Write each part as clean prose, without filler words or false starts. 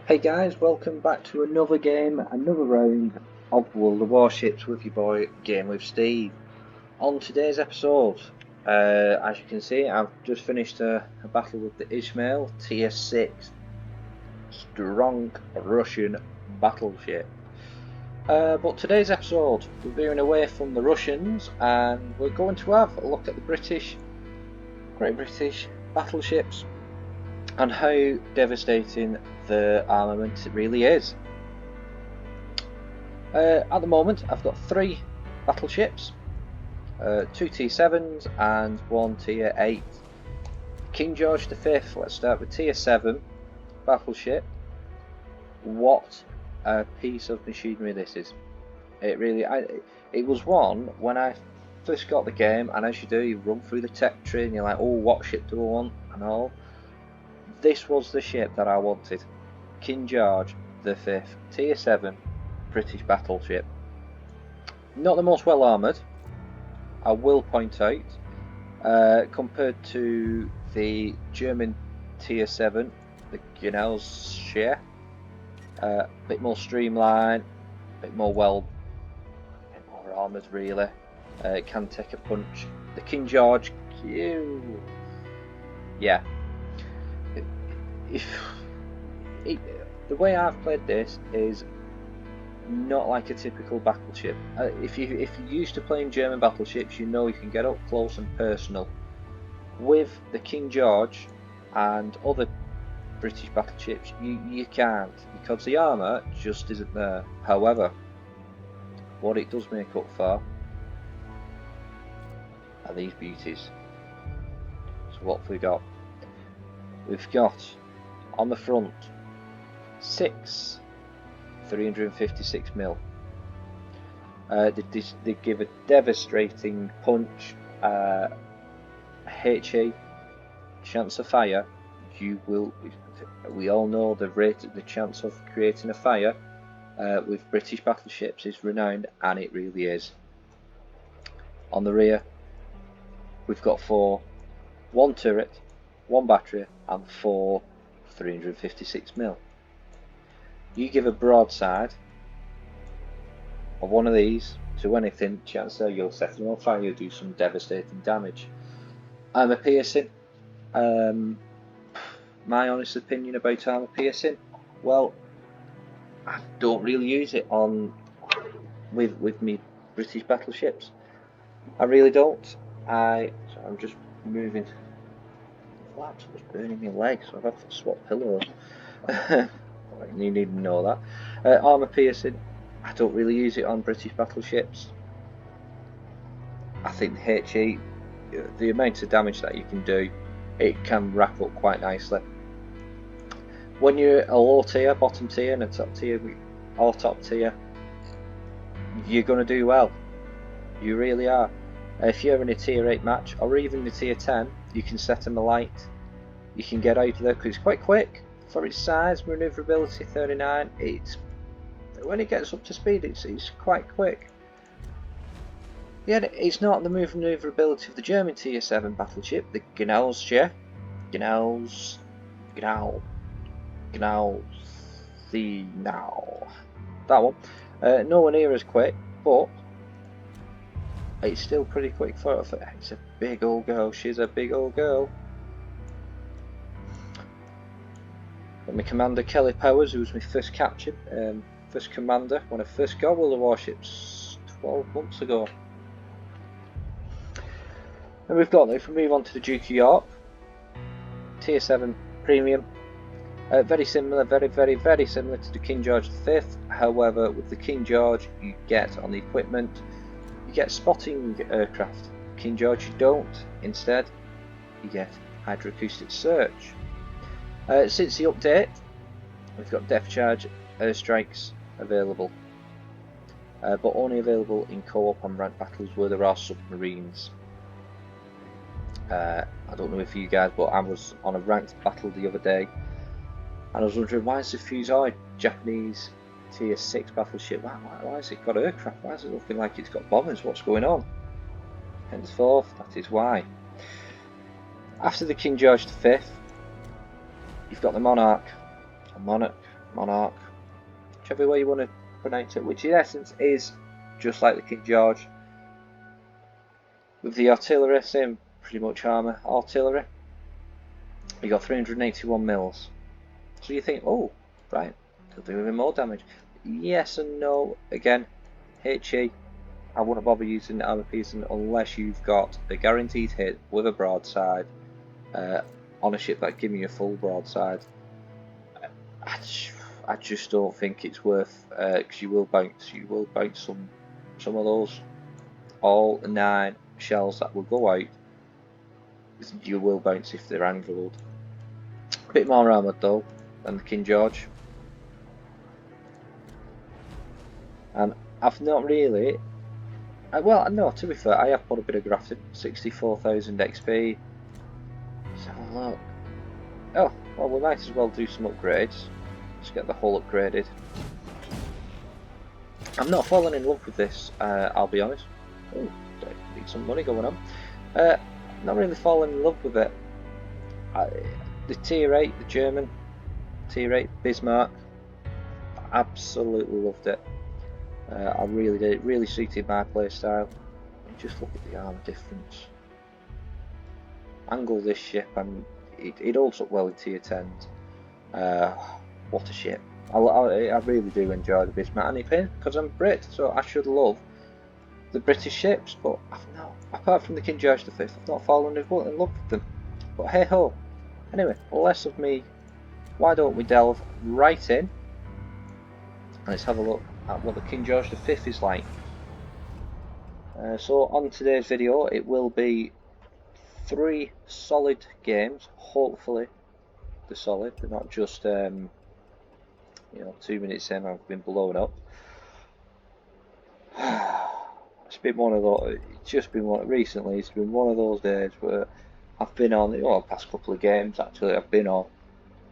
Hey guys, welcome back to another game, another round of World of Warships with your boy Game with Steve. On today's episode, as you can see, I've just finished a battle with the Ismail Tier 6 strong Russian battleship. But today's episode, we're veering away from the Russians and we're going to have a look at the Great British battleships and how devastating the armament really is. At the moment, I've got 3 battleships, 2 T7s and 1 Tier 8. King George V, let's start with Tier 7 battleship. What a piece of machinery this is. It really, it was one when I first got the game, and as you do, you run through the tech tree and you're like, oh, what ship do I want and all. This was the ship that I wanted. King George V, Tier 7 British battleship. Not the most well armoured, I will point out, compared to the German Tier 7, the Genelschere. A bit more streamlined, a bit more armoured really. It can take a punch. The King George, yeah. The way I've played this is not like a typical battleship. If you're used to playing German battleships, you know you can get up close and personal. With the King George and other British battleships, you can't, because the armour just isn't there. However, what it does make up for are these beauties. So what have we got? We've got on the front 6 356mm. They give a devastating punch. HE, chance of fire. We all know the chance of creating a fire with British battleships is renowned, and it really is. On the rear, we've got 4, 1 turret, 1 battery, and 4 356mm. You give a broadside of one of these to anything, chances are you'll set them on fire, you'll do some devastating damage. Armour piercing. My honest opinion about armour piercing, well, I don't really use it with me British battleships. I really don't. I'm just moving. Flaps was burning my legs, so I've had to swap pillows. You need to know that. Armour piercing, I don't really use it on British battleships. I think the HE, the amount of damage that you can do, it can wrap up quite nicely. When you're a low tier, bottom tier, and a top tier, or top tier, you're going to do well. You really are. If you're in a tier 8 match, or even a tier 10, you can set them alight. You can get out of there because it's quite quick. For its size, manoeuvrability 39, when it gets up to speed, it's quite quick. Yeah, it's not the manoeuvrability of the German Tier 7 battleship, the Genelschere. That one. Nowhere near as quick, but it's still pretty quick for it. It's a big old girl. She's a big old girl. Got my commander Kelly Powers, who was my first captain, first commander when I first got World of Warships 12 months ago. And we've got, if we move on to the Duke of York, Tier 7 Premium. Very similar, very similar to the King George V. However, with the King George, you get on the equipment, you get spotting aircraft. King George, you don't. Instead, you get hydroacoustic search. Since the update, we've got depth charge airstrikes available, but only available in co-op on ranked battles where there are submarines. I don't know if you guys, but I was on a ranked battle the other day, and I was wondering, why is the Fusoi Japanese Tier 6 battleship, why has it got aircraft? Why is it looking like it's got bombers? What's going on? Henceforth, that is why. After the King George V, you've got the Monarch. Monarch, whichever way you want to pronounce it, which in essence is just like the King George. With the artillery, same pretty much armour, artillery. You got 381 mils. So you think, oh, right, they'll do even more damage. Yes and no. Again, HE, I wouldn't bother using the armour piece unless you've got a guaranteed hit with a broadside on a ship that give you a full broadside. I just don't think it's worth, because you will bounce some of those. All 9 shells that will go out, you will bounce if they're angled. A bit more armoured though than the King George, and I've not really. Well, no, to be fair, I have put a bit of graft in. 64,000 XP. Let's have a look. Oh, well, we might as well do some upgrades. Let's get the hull upgraded. I'm not falling in love with this, I'll be honest. Oh, need some money going on. Not really falling in love with it. The Tier 8, the German Tier 8 Bismarck, absolutely loved it. I really did. It really suited my playstyle. Just look at the arm difference. Angle this ship, and it holds up well in Tier 10s. What a ship! I really do enjoy the Bismarck, and it's because I'm Brit, so I should love the British ships. But I've not, apart from the King George V, I've not fallen in love with them. But hey ho! Anyway, less of me. Why don't we delve right in? Let's have a look at what the King George V is like. So on today's video, it will be 3 solid games. Hopefully, they're solid. They're not just 2 minutes in I've been blown up. It's been one of those. It's just been recently. It's been one of those days where I've been on the past couple of games. Actually, I've been on,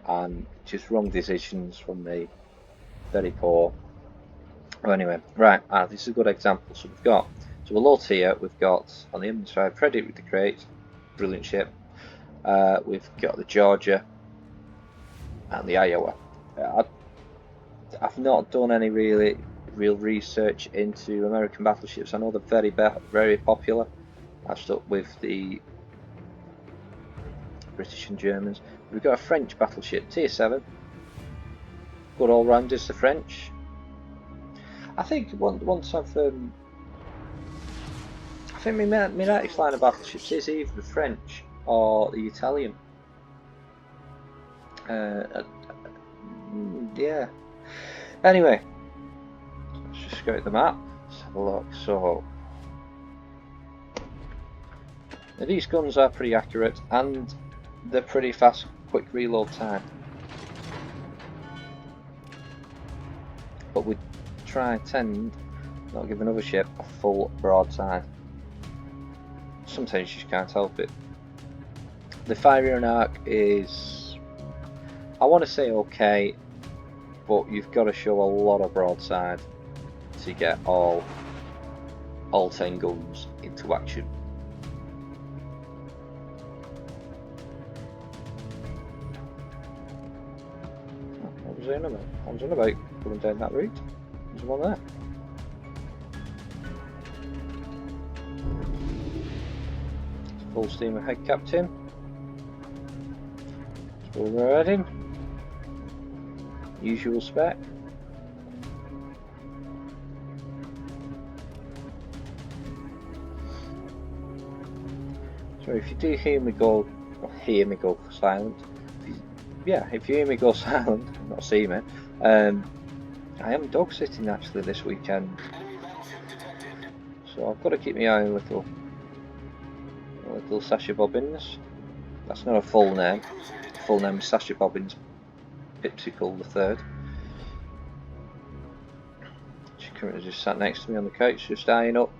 and just wrong decisions from me. Very poor. Well, anyway, right, this is a good example. So we've got, a low tier, we've got on the inventory side, Predator with the crate, brilliant ship. We've got the Georgia and the Iowa. I've not done any real research into American battleships. I know they're very popular. I've stuck with the British and Germans. We've got a French battleship, Tier 7. Good all-rounders, the French. I think once I've I think my next line of battleships is either the French or the Italian. Yeah. Anyway, let's just go to the map. Let's have a look. So now these guns are pretty accurate and they're pretty fast, quick reload time. But we tend not give another ship a full broadside. Sometimes you just can't help it. The firing arc is, I want to say okay, but you've got to show a lot of broadside to get all 10 guns into action. What was I on about? I was on about going down that route. There's one there. Full steam ahead, Captain. That's where we're heading. Usual spec. So if you do hear me go silent, if you hear me go silent, not see me, I am dog sitting actually this weekend, so I've got to keep my eye on little Sasha Bobbins. That's not a full name. The full name is Sasha Bobbins Pipsicle III. She currently just sat next to me on the couch, just eyeing up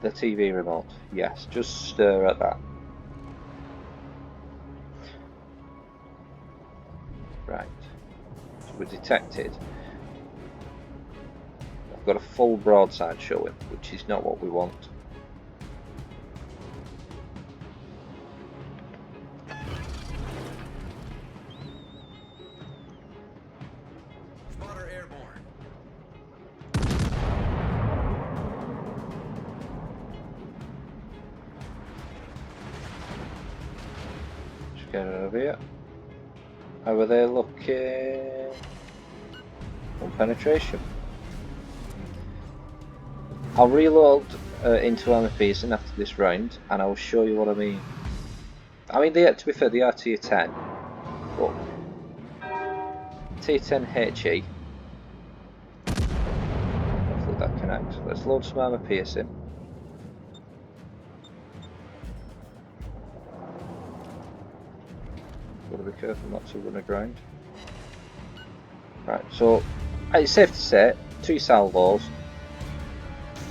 the TV remote. Yes, just stare at that. Right, so we're detected. I've got a full broadside showing, which is not what we want. airborne. Just get it over here. How are they looking? On penetration. I'll reload into armor piercing after this round, and I'll show you what I mean. I mean, to be fair, they are tier 10, but tier 10 HE. Hopefully that connects. Let's load some armor piercing. Gotta be careful not to run aground. Right, so it's safe to say 2 salvos,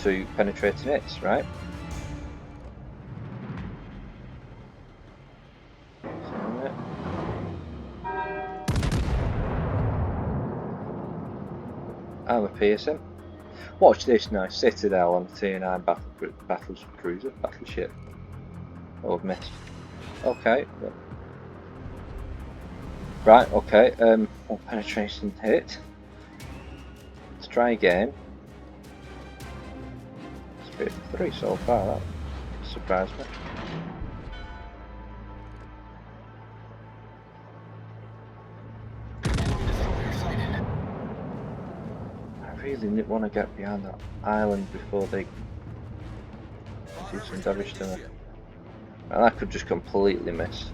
2 penetrating hits, right? Armor piercing. Watch this now, Citadel on the tier 9 battleship. Oh, I've missed. Okay. Right, okay, one penetration hit. Let's try again. It's 3 so far, that surprised me. I really want to get behind that island before they do some damage to me. And I could just completely miss.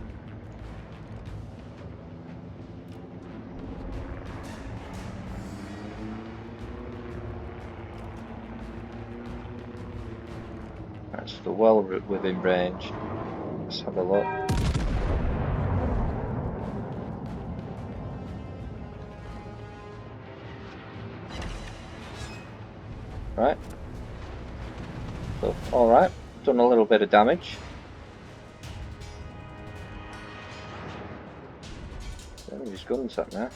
Right, so they're well within range. Let's have a look. Right. So, alright. Done a little bit of damage. His guns up now.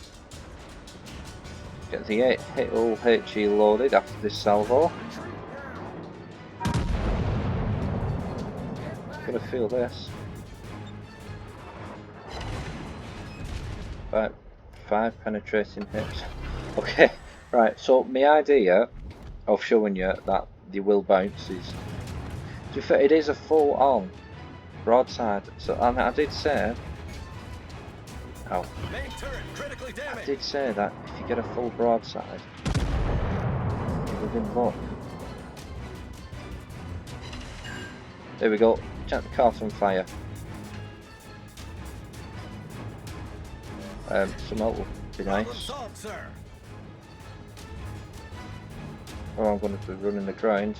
Get the hit all HE loaded after this salvo. Gotta feel this. About 5 penetrating hits. Okay, right, so my idea of showing you that they will bounce is, to be fair, it is a full on broadside. So, and I did say, I did say that if you get a full broadside, you're within luck. There we go, check the car's on fire. Some help would be nice. Oh, I'm going to be running the ground.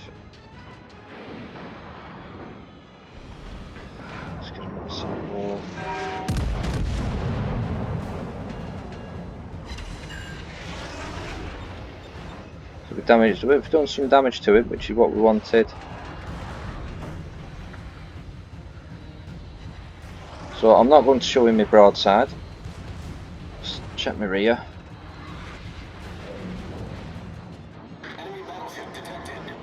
Let's get another sample. So we've done some damage to it, which is what we wanted. So I'm not going to show him my broadside. Just check my rear. Enemy battleship detected.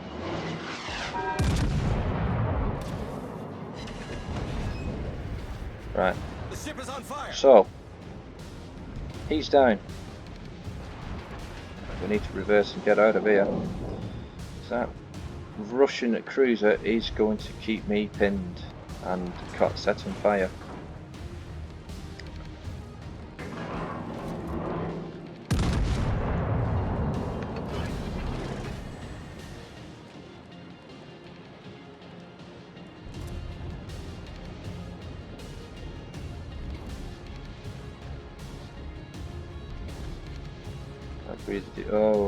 Right. The ship is on fire. So he's down. We need to reverse and get out of here. So that Russian cruiser is going to keep me pinned and set on fire.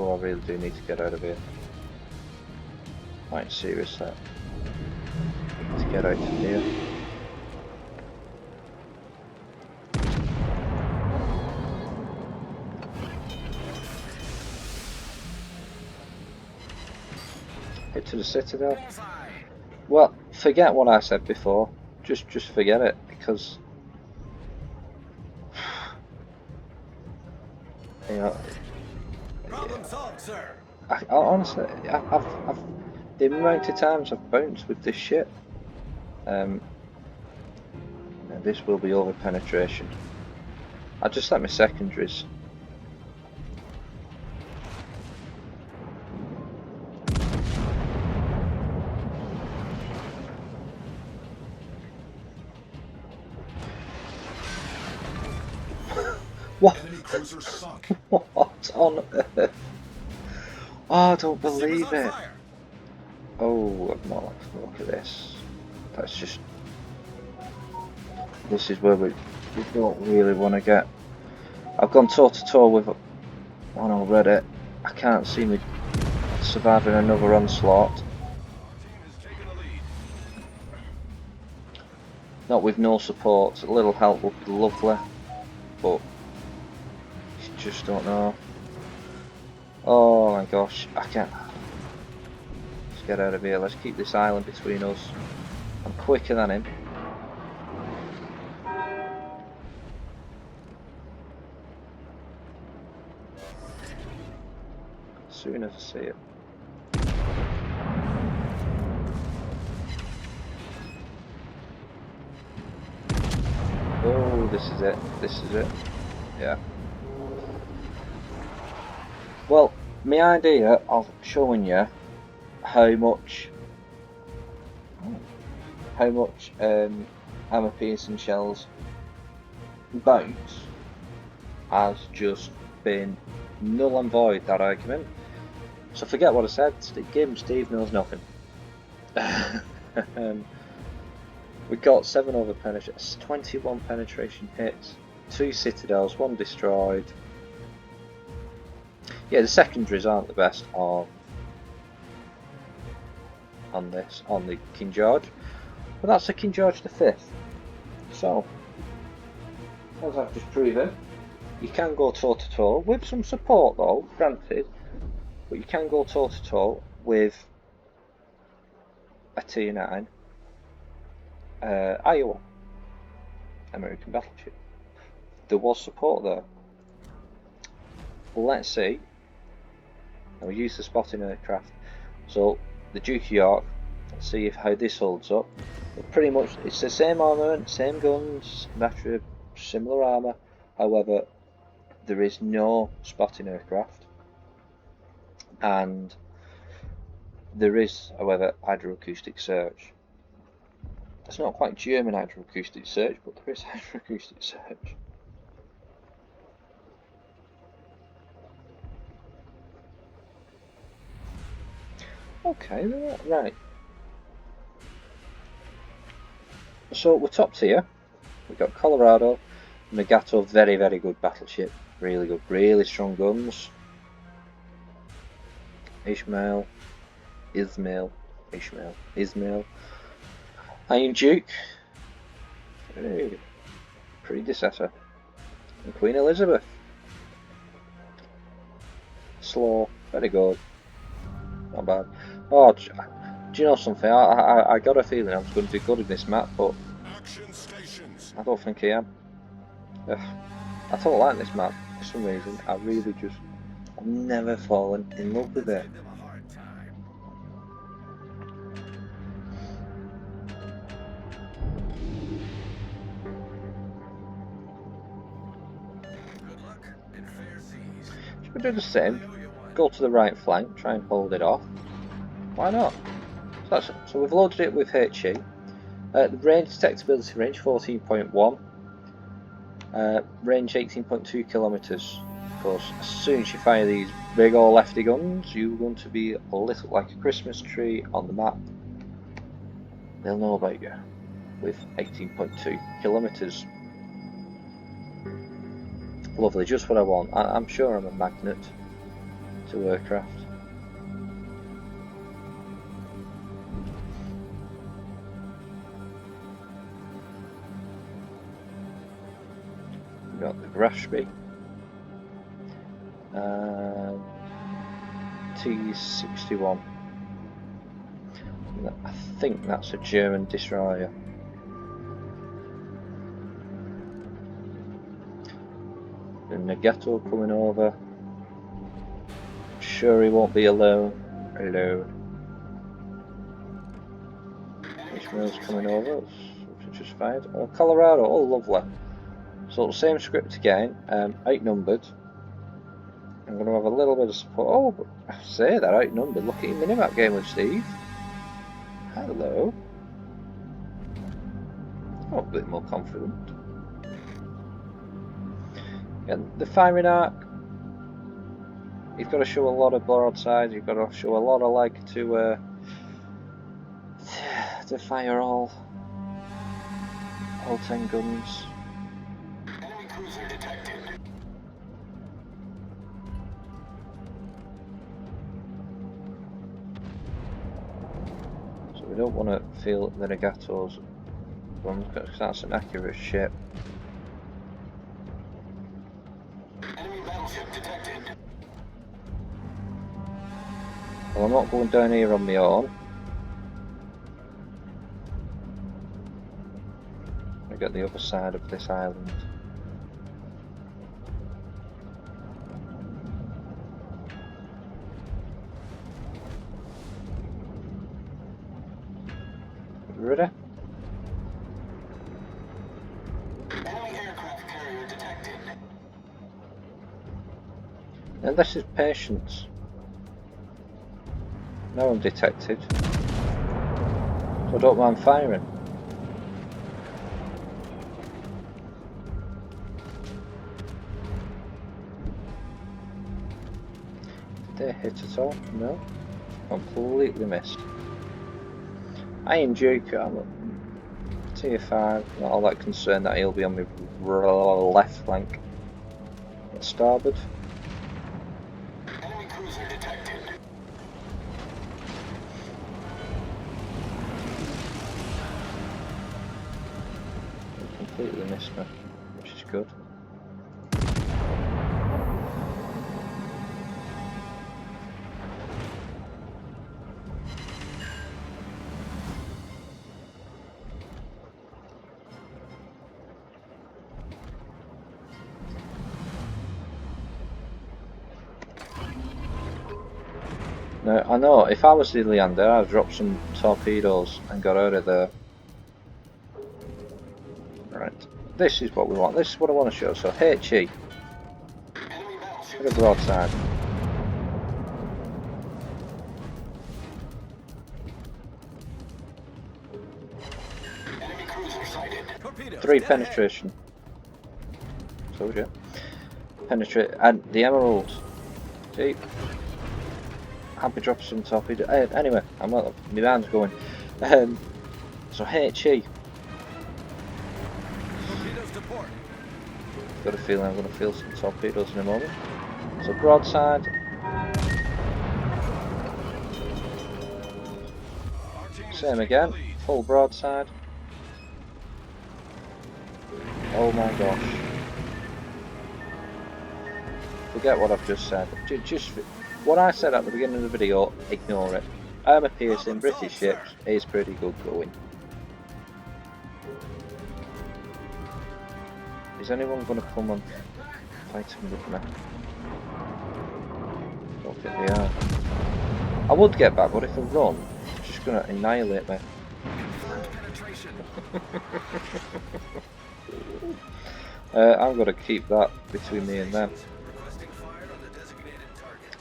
I really do need to get out of here. Quite serious that. To get out of here. Head to the Citadel. Well, forget what I said before. Just forget it, because you know. Problem solved, sir. I honestly, I've the amount of times I've bounced with this ship. This will be over penetration. I just let my secondaries What? Enemy cruiser sunk. What on earth? Oh, I don't The ship is believe on it. fire. Oh, I'm not like to look at this. That's just. This is where we don't really want to get. I've gone toe to toe with one already. I can't see me surviving another onslaught. Our team has taken the lead. Not with no support. A little help would be lovely, but you just don't know. Oh my gosh, I can't. Let's get out of here. Let's keep this island between us. I'm quicker than him. As soon as I see it. Oh, this is it. This is it. Yeah. Well, my idea of showing you how much armor piercing shells bounce has just been null and void, that argument. So forget what I said. Steve knows nothing. We got 7 over penetration, 21 penetration hits, 2 citadels, 1 destroyed. Yeah, the secondaries aren't the best on the King George, but that's the King George V. So, as I've just proven, you can go toe to toe with some support though, granted, but you can go toe to toe with a Tier 9 Iowa American battleship. There was support there. Let's see. Now we use the spotting aircraft. So the Duke of York. Let's see how this holds up. But pretty much it's the same armament, same guns, naturally similar armour. However, there is no spotting aircraft, and there is, however, hydroacoustic search. It's not quite German hydroacoustic search, but there is hydroacoustic search. Okay, right. So we're top tier. We've got Colorado, Nagato, very good battleship, really good, really strong guns. Ismail, Iron Duke, predecessor, and Queen Elizabeth. Slow, very good, not bad. Oh, do you know something? I got a feeling I was going to do good in this map, but Action stations. I don't think I am. I don't like this map for some reason. I've never fallen in love with it. Give them a hard time. Good luck in fair seas. Should we do the same? I owe you one. Go to the right flank, try and hold it off. Why not? So we've loaded it with HE. The range detectability range 14.1. Range 18.2 kilometers. Of course, as soon as you fire these big old lefty guns, you're going to be lit up like a Christmas tree on the map. They'll know about you with 18.2 kilometers. Lovely, just what I want. I'm sure I'm a magnet to aircraft. We've got the Grashby. T-61. I think that's a German destroyer. The Nagato coming over. I'm sure he won't be alone. Ishmael's coming over, which is fine. Oh, Colorado, oh lovely. So same script again, outnumbered. I'm going to have a little bit of support. Oh, but I say that, outnumbered. Look at your minimap game with Steve. Hello. Oh, a bit more confident. And the firing arc, you've got to show a lot of broadsides. You've got to show a lot of like to fire all 10 guns. Enemy cruiser detected. So we don't want to feel the Negato's guns because that's an accurate ship. Enemy battleship detected. Well, I'm not going down here on my own. I get the other side of this island. Ready? Enemy aircraft carrier detected. Now this is patience. Now I'm detected. So I don't mind firing. Did they hit at all? No. Completely missed. I am Duke, I'm tier 5, not all that concerned that he'll be on my left flank. At starboard. Enemy cruiser detected. Completely missed me, which is good. Now, I know if I was the Leander, I'd drop some torpedoes and got out of there. Right, this is what we want. This is what I want to show. So, HE. Enemy battleship. Look at the broadside. Enemy cruiser sighted. Torpedoes. 3 dead ahead. penetration. Told you. Penetrate. And the emerald. See? Happy drop some torpedo. Anyway, I'm not. My mind's going. So HE. Torpedoes to port. Got a feeling I'm going to feel some torpedoes in a moment. So broadside. Our team is Same taking again. the lead. Full broadside. Oh my gosh. Forget what I've just said. Just what I said at the beginning of the video, ignore it. Armour piercing British ships is pretty good going. Is anyone going to come and fight him with me? Don't think they are. I would get back, but if I run, it's just going to annihilate me. Confirmed penetration. I'm going to keep that between me and them. Requesting fire on the designated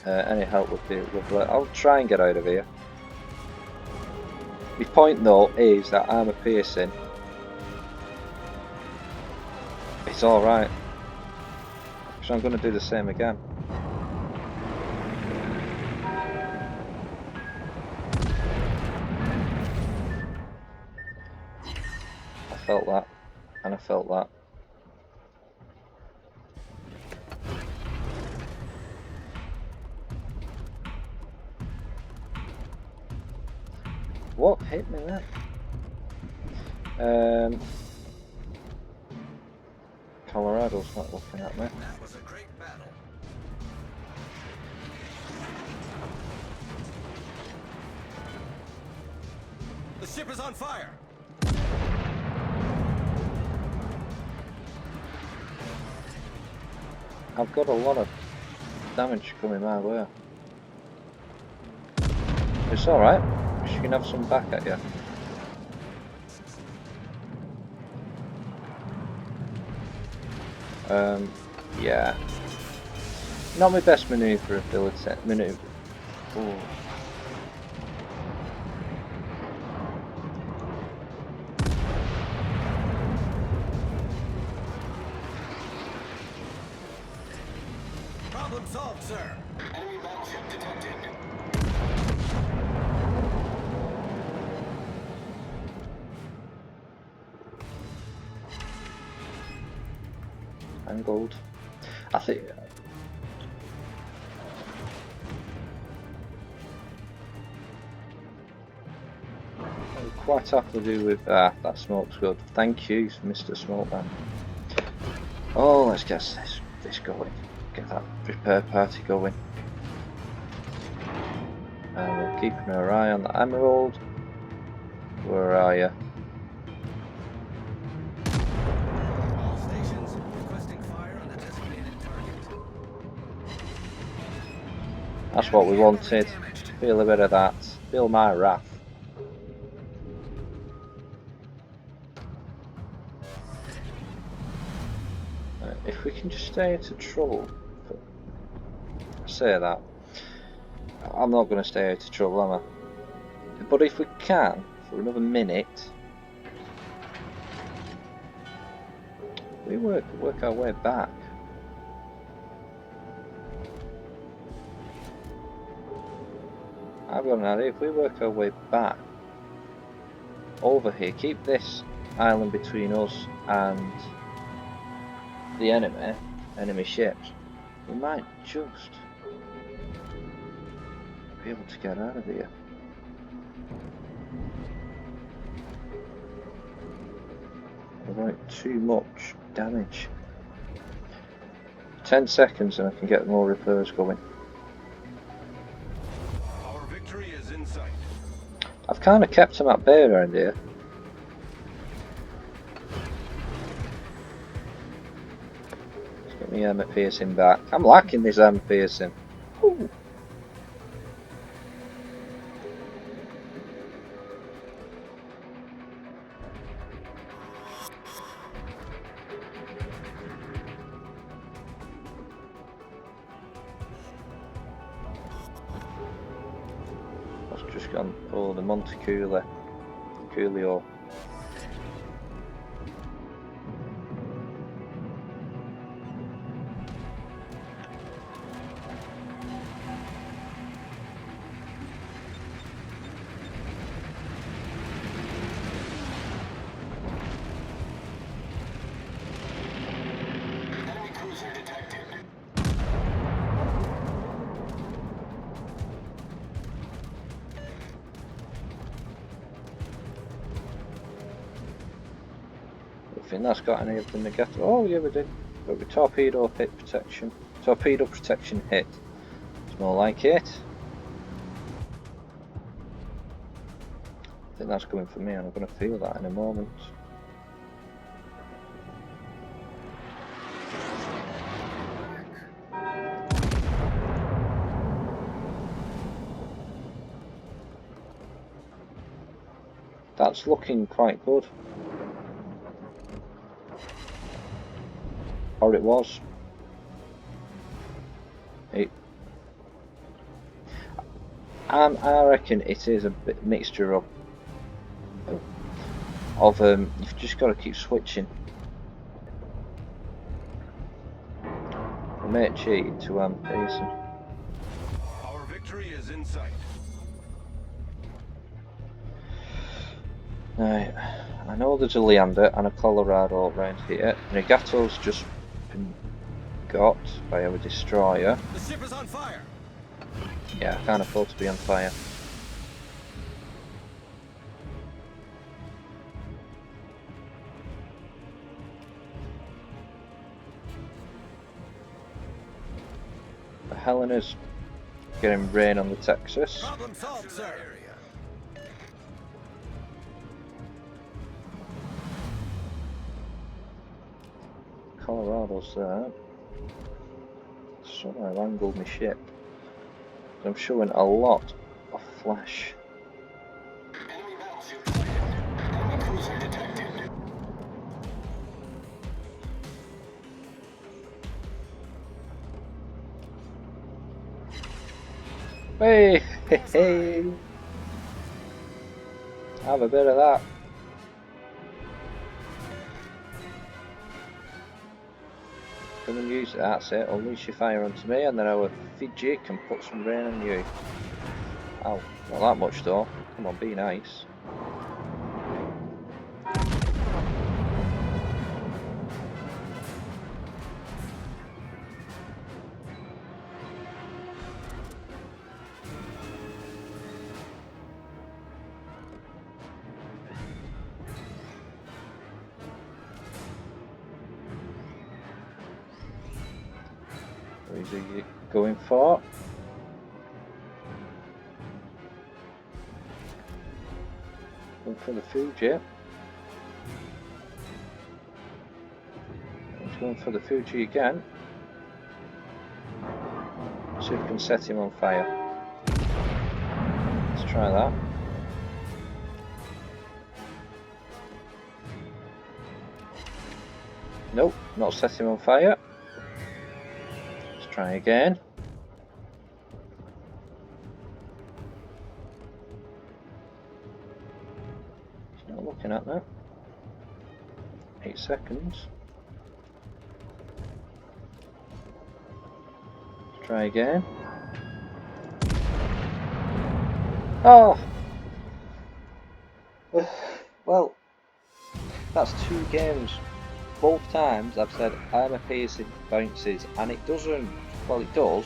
target. Any help would be lovely. I'll try and get out of here. My point though is that armour piercing, it's alright. So I'm going to do the same again. I felt that, and I felt that. What hit me there? Colorado's not looking at me. That was a great battle. The ship is on fire. I've got a lot of damage coming my way. It's alright. She can have some back at you. Yeah. Not my best maneuverability. Ooh. Problem solved, sir. Enemy battleship detected. Angled. I think. I'll quite happily do with that smoke's good. Thank you, Mr. Smokeman. Oh, let's get this going. Get that repair party going. And we're keeping our eye on the Emerald. Where are you? All stations requesting fire on the designated target. That's what we wanted. Feel a bit of that. Feel my wrath. If we can just stay out of trouble. I say that. I'm not going to stay out of trouble, am I? But if we can, for another minute, we work our way back. I've got an idea. If we work our way back over here, keep this island between us and the enemy ships, we might just be able to get out of here. Without too much damage. 10 seconds and I can get more repairs going. Our victory is in sight. I've kind of kept them at bay around here. Let's get my armor piercing back. I'm lacking this armor piercing. Ooh. Just gone. Oh, the Monteculio. Enemy cruiser detected. I think that's got any of the negative. Oh yeah, we did. But with torpedo hit protection. Torpedo protection hit. It's more like it. I think that's coming for me, and I'm going to feel that in a moment. That's looking quite good. Or it was. I reckon it is a bit mixture of you've just got to keep switching. I may have cheated to Pearson. Our victory is in sight. Right, I know there's a Leander and a Colorado around here. Negato's just been got by our destroyer. The ship is on fire. Yeah, I can't afford to be on fire. The Helena's getting rain on the Texas. Problem solved, sir. Colorado's there. Somehow I've angled my ship. I'm showing a lot of flash. Enemy battleship sighted. Enemy cruiser detected. Hey, hey, hey. Have a bit of that. Come and use it, that's it. Unleash your fire onto me, and then our Fiji can put some rain on you. Ow, not that much though. Come on, be nice. Who's he going for? Going for the Fuji. He's going for the Fuji again. See if we can set him on fire. Let's try that. Nope, not set him on fire. Let's try again. He's not looking at that. 8 seconds. Let's try again. Oh! Well, that's 2 games. Both times I've said armor piercing bounces, and it doesn't. Well, it does.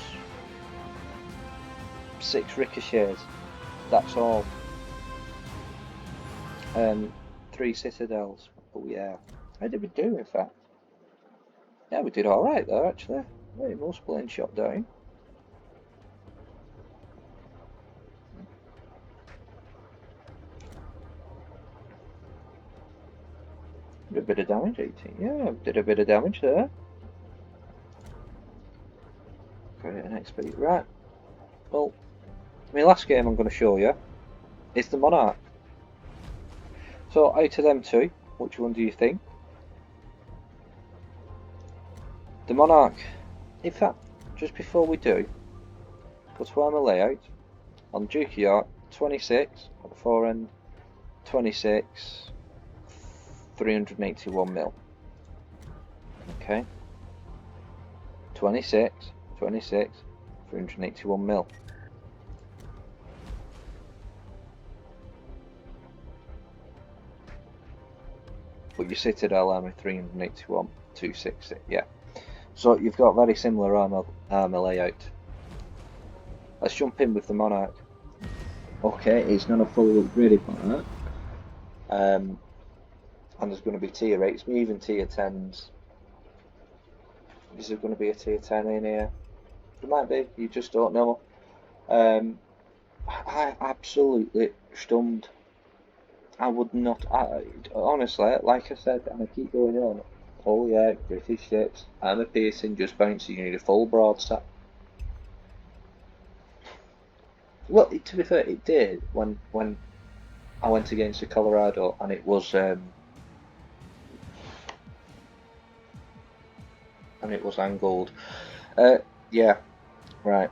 6 ricochets. That's all. 3 citadels. Oh yeah. How did we do, in fact? Yeah, we did alright there, actually. Very most plane shot down. Did a bit of damage, 18. Yeah, did a bit of damage there. Great, an XP. Right. Well, my last game I'm going to show you is the Monarch. So, out of them two, which one do you think? The Monarch. In fact, just before we do, go to armor layout on Duke of York 26 at the fore end, 26, 381mm. Okay. 26, 381mm. But your Citadel armor 381, 260, yeah. So you've got very similar armor layout. Let's jump in with the Monarch. Okay, it's not a fully upgraded Monarch. And there's going to be tier 8s, even tier 10s. Is there going to be a tier 10 in here? There might be, you just don't know. I'm absolutely stunned. I would not, honestly, like I said, and I keep going on, oh yeah, British ships, armor piercing, just bouncing, you need a full broadside. Well, to be fair, it did when I went against the Colorado, and it was angled. Yeah, right.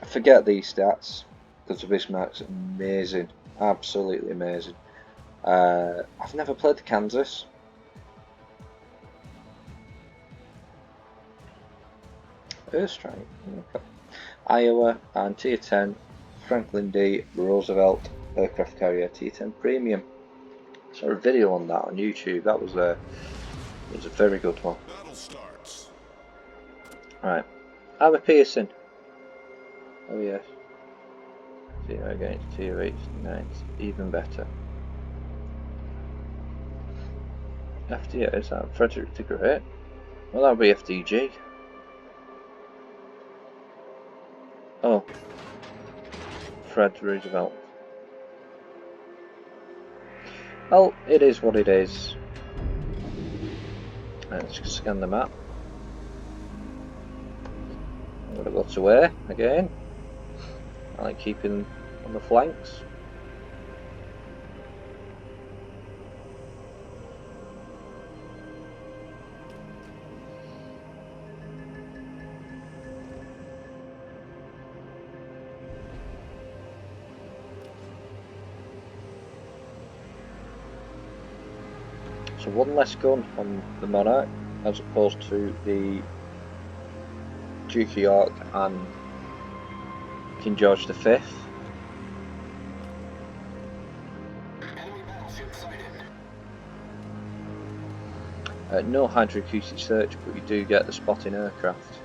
Forget these stats because the Bismarck's amazing, absolutely amazing. I've never played the Kansas. Airstrike. Okay. Iowa and tier 10 Franklin D. Roosevelt aircraft carrier tier 10 premium. Saw a video on that on YouTube. That was a very good one. Battle starts. Right, armor piercing. Oh yes. 0 against tier 8s, 9s, even better. FDA, is that Frederick the Great? Well, that would be FDG. Oh, Fred Roosevelt. Well, it is what it is. Let's scan the map. I'm going to go to air again. I like keeping on the flanks. So one less gun on the Monarch. as opposed to the Duke of York and King George V. No hydroacoustic search, but you do get the spotting aircraft.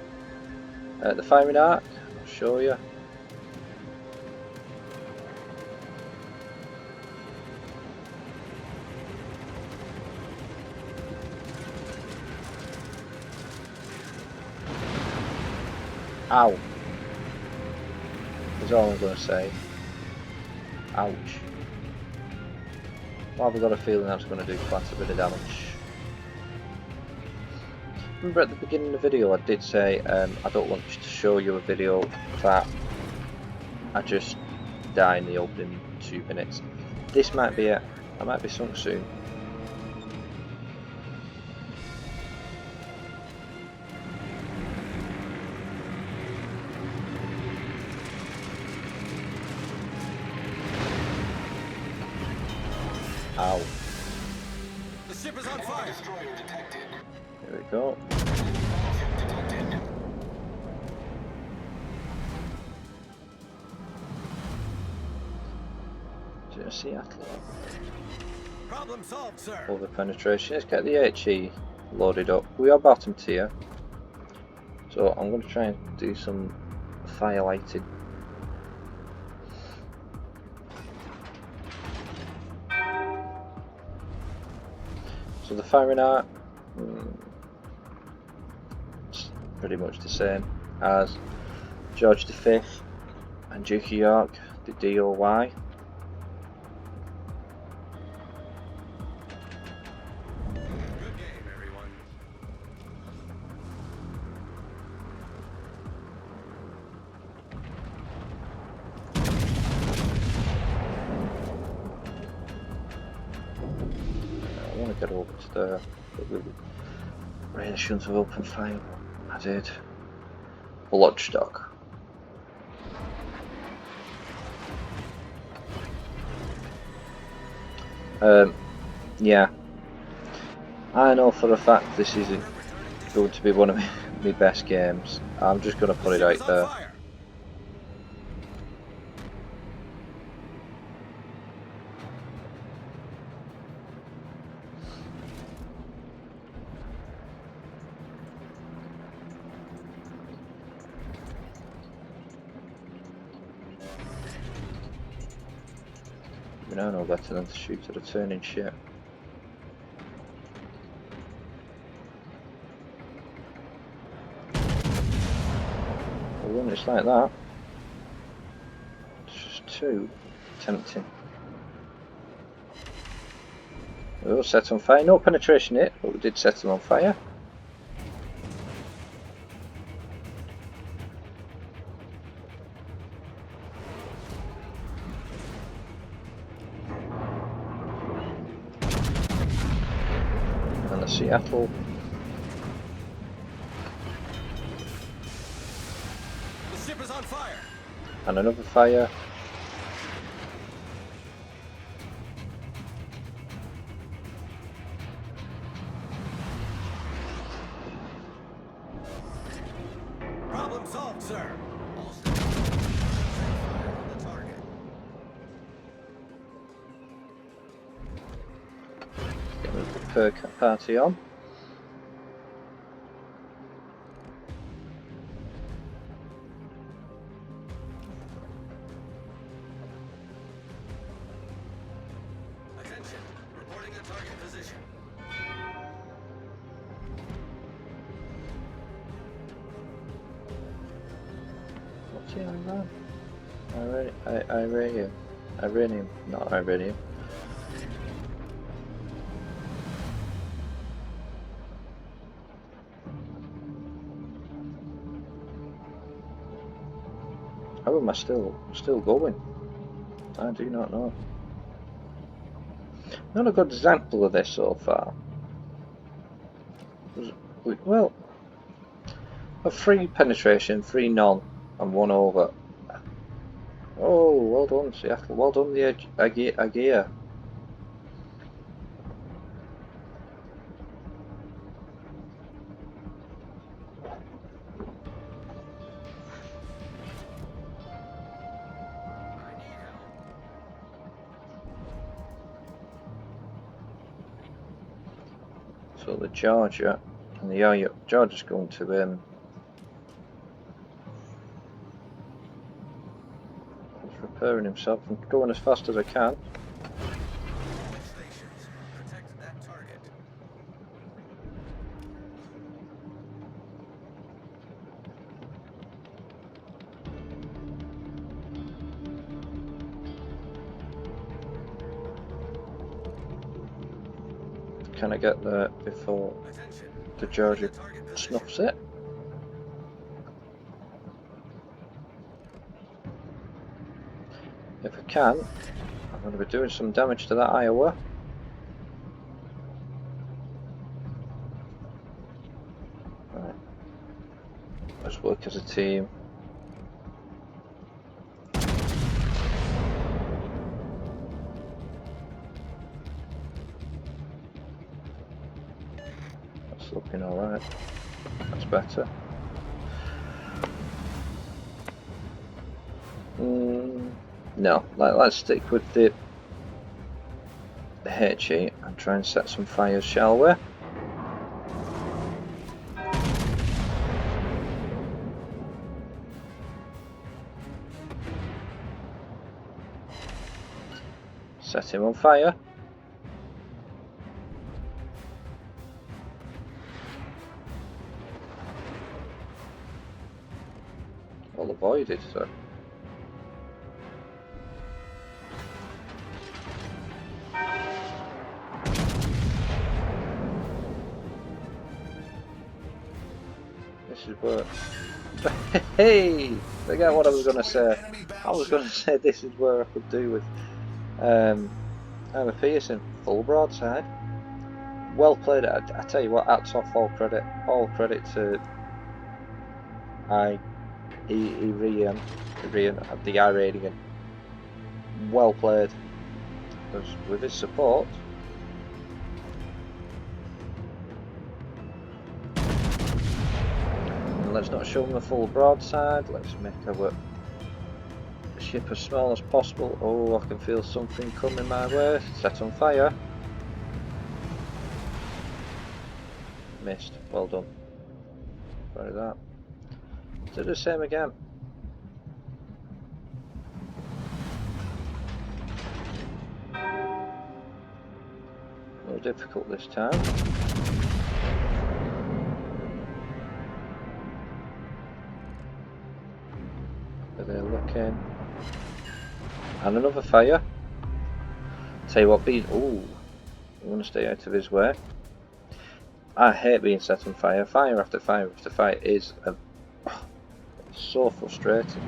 The firing arc, I'll show you. Ow. That's all I'm going to say. Ouch. Well, I've got a feeling that's going to do quite a bit of damage. Remember at the beginning of the video I did say I don't want to show you a video that I just die in the opening 2 minutes. This might be it. I might be sunk soon. Ow. The ship is on fire. Here we go. Just Seattle. Problem solved, sir. Over penetration. Let's get the HE loaded up. We are bottom tier, so I'm going to try and do some firelighting. So the firing arc, it's pretty much the same as George V and Duke of York, the DOY. Good game, everyone. I want to get over to there, but we really shouldn't have opened fire. I did. Bloodstock. Yeah. I know for a fact this isn't going to be one of my best games. I'm just going to put it The ship is out on there. fire. We now know better than to shoot at a turning ship. But when it's like that, it's just too tempting. Oh, set on fire. No penetration hit, but we did set them on fire. And the Seattle. The ship is on fire. And another fire. Problem solved, sir. All stations fire on the target. Get the perk party on. Attention. Reporting a target position. What's he on that? Iranium. Iranium, not Iranium. How am I still going? I do not know. Not a good example of this so far. Well, a 3 penetration, 3 non, and 1 over. Oh, well done, Seattle. Well done, the Agea. So the Georgia and the Georgia's going to he's repairing himself and going as fast as I can. Stations. Protect that target. Can I get there before Attention. the Georgia Target position. snuffs it? If I can, I'm going to be doing some damage to that Iowa. Right. Let's work as a team. That's looking alright. That's better. No, let's stick with the HE and try and set some fires, shall we? Set him on fire. Well avoided, so. This is where. Hey! Forget what I was going to say. I was going to say this is where I could do with armor piercing full broadside. Well played. I tell you what, hats off, all credit to the Iranian. Well played. Because with his support. Let's not show them the full broadside. Let's make our ship as small as possible. Oh, I can feel something coming my way. Set on fire. Missed. Well done. Try that. Do the same again. More difficult this time. They're looking. And another fire. Tell you what, ooh, I want to stay out of his way. I hate being set on fire. Fire after fire after fire is so frustrating.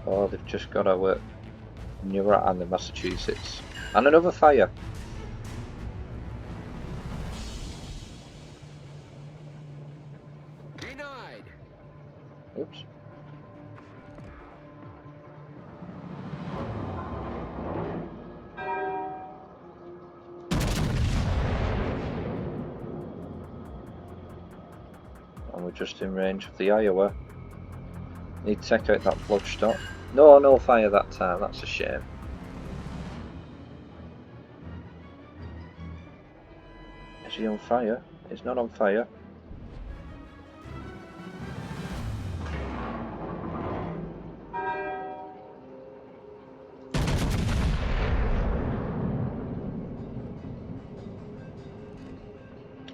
Oh, they've just got our Murat and the Massachusetts. And another fire. Denied. Oops. And we're just in range of the Iowa. Need to take out that floodstock. No fire that time, that's a shame. Is he on fire? He's not on fire.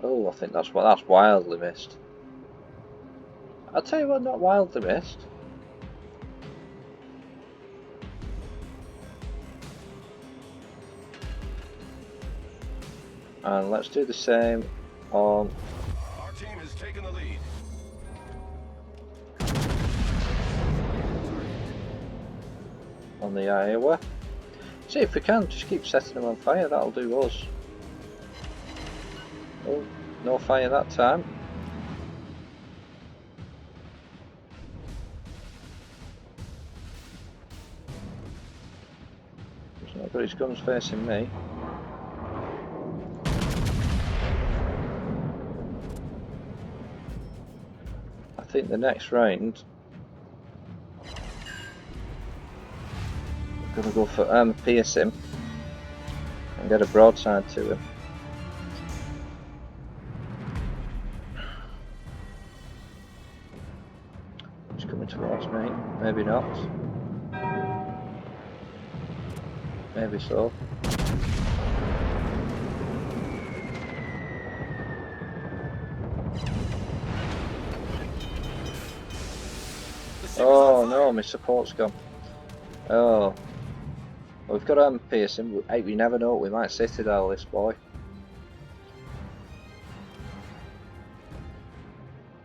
Oh, I think that's wildly missed. I'll tell you what, not wildly missed. And let's do the same on. Our team has taken the lead. On the Iowa. See if we can just keep setting them on fire. That'll do us. Oh, no fire that time. He's not got his guns facing me. I think the next round gonna go for pierce him and get a broadside to him. He's coming towards me. Maybe not. Maybe so. Oh no, my support's gone. Oh. Well, we've got to pierce him. Hey, we never know. We might citadel this boy.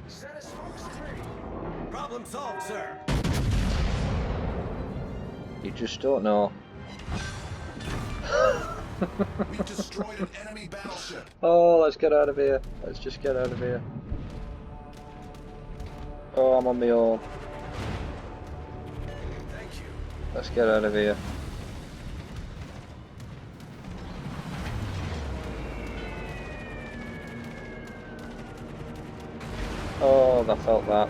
Set a smoke screen. Problem solved, sir. You just don't know. We destroyed an enemy battleship. Oh, let's get out of here. Let's just get out of here. Oh, I'm on my own. Thank you. Let's get out of here. Oh, I felt that.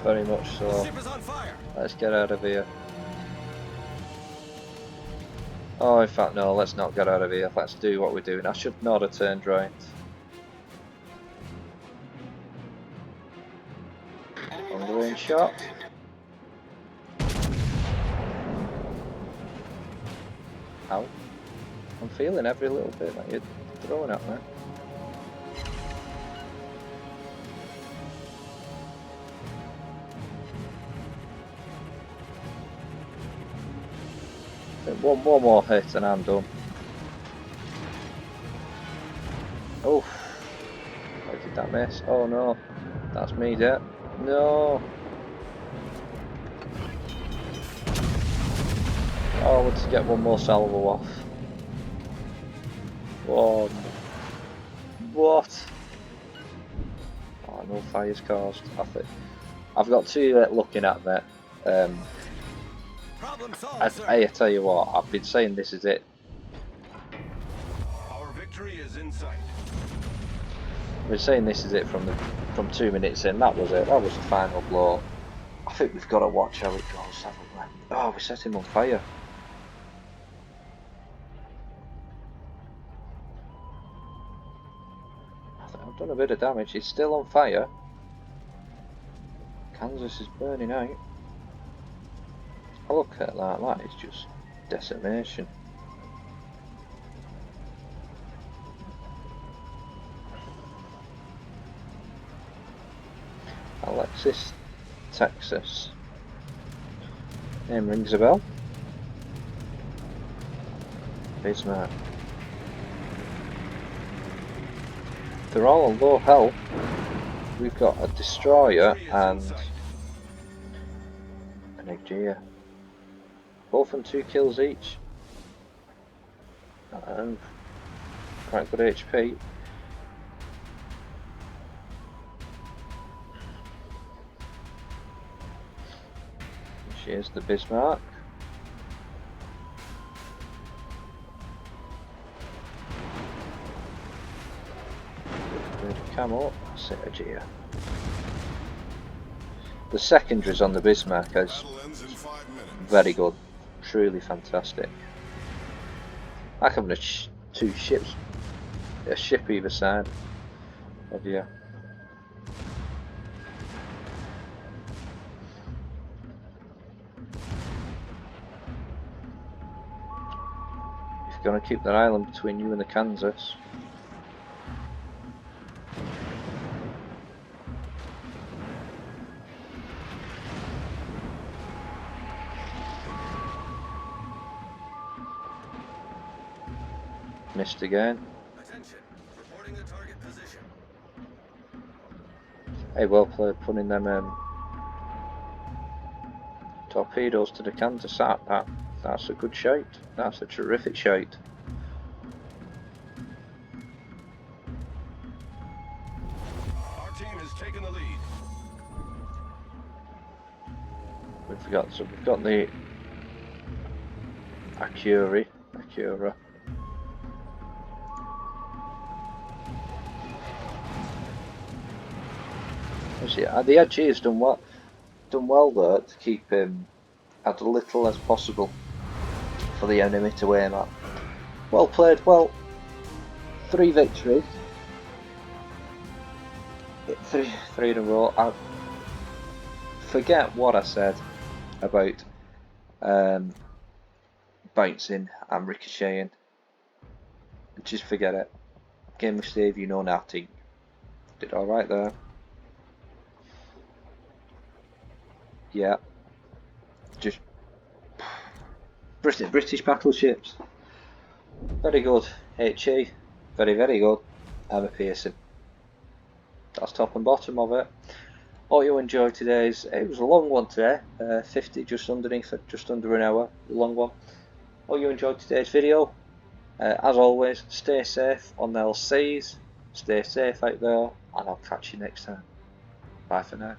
Very much The so. ship is on fire. Let's get out of here. Oh, in fact, no, let's not get out of here. Let's do what we're doing. I should not have turned right. On the range shot. Ow. I'm feeling every little bit that you're throwing at me. One more hit and I'm done. Oh, how did that miss? Oh no, that's me dead. No. Oh, let's get one more salvo off. One. What? Oh, no fire's caused. I think I've got two looking at me. Problem solved, sir. I tell you what, I've been saying this is it. Our victory is in sight. I've been saying this is it from 2 minutes in. That was it. That was the final blow. I think we've got to watch how it goes, haven't we? Oh, we set him on fire. I've done a bit of damage. He's still on fire. Kansas is burning out. Look at that. That is just decimation. Alexis, Texas. Name rings a bell. Bismarck. They're all on low health. We've got a destroyer and an Aegea. Both on 2 kills each. And quite good HP. Here's the Bismarck. Camo, Aegea. The secondaries on the Bismarck is very good, truly fantastic. Like having 2 ships, a ship either side. Oh dear. If you're going to keep that island between you and the Kansas. Missed again. Attention. Reporting the target position. Hey, well played putting them torpedoes to the Kansas. That's a good shot. That's a terrific shot. Our team has taken the lead. We've got the Acura. The Aegea has done well there to keep him as little as possible for the enemy to aim at. Well played. Well, 3 victories. Three in a row. I forget what I said about bouncing and ricocheting. Just forget it. Game of save, you know nothing. Did alright there. Yeah. Just British battleships. Very good. HE. Very, very good. Armor piercing. That's top and bottom of it. Hope you enjoyed today's. It was a long one today. 50, just underneath it, just under an hour. Long one. Hope you enjoyed today's video. As always, stay safe on the seas. Stay safe out there, and I'll catch you next time. Bye for now.